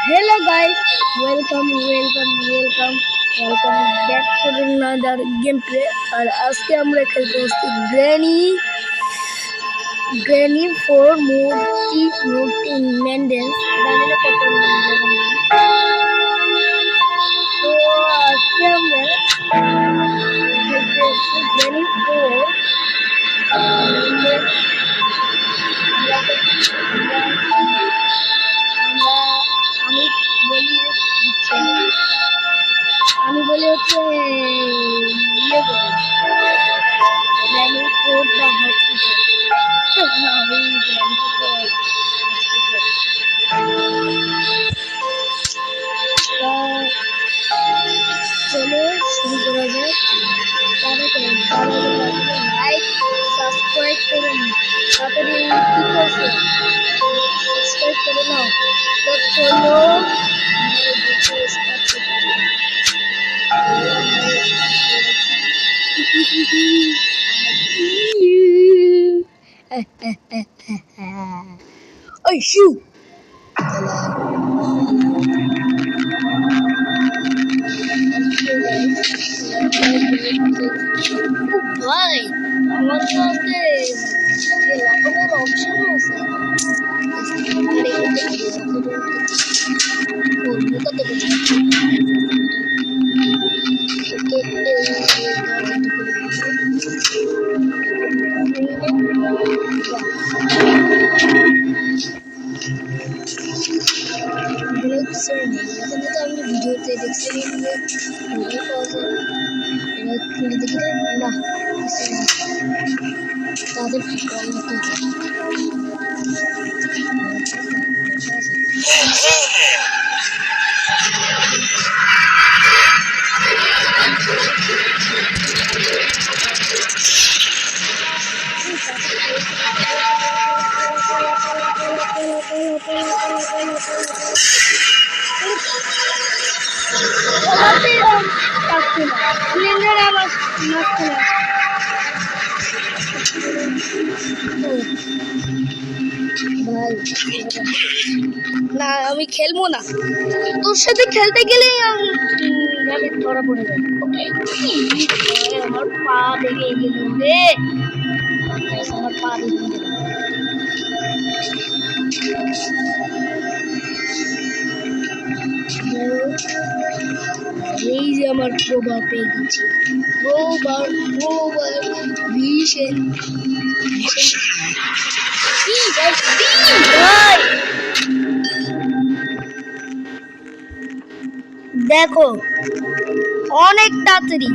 hello guys, welcome back to another gameplay. আর আজকে আমরা খেলতে আসছি গ্র্যানি ফর মূর্তি মেন্ডেন্স জানি না কত তো আজকে আমরা খেলতে আসছি গ্র্যানি ফর আমি বলি হচ্ছে ইয়ে করি গ্র্যানি ফোর্ট বা হসপিটাল আমি গ্র্যানি ফোর্ট চলো শুরু করা যাক। লাইক সাবস্ক্রাইব করে নিন, তাড়াতাড়ি কি করছে সাবস্ক্রাইব করে নাও। তো চলো Oh shoot! ভাই আমার সাথে লাগানোর অপশন আছে আমি ভিডিওতে দেখছি খুলে দেখি না তাদের না আমি খেলবো না, তোর সাথে খেলতে গেলে আমি ধরা পড়ে যাই। আমার পা ভেঙে গেল রে, আমার পা ভেঙে গেল। এই যে আমার প্রভাব পেয়ে গেছি, ভীষণ দেখো অনেক তাড়াতাড়ি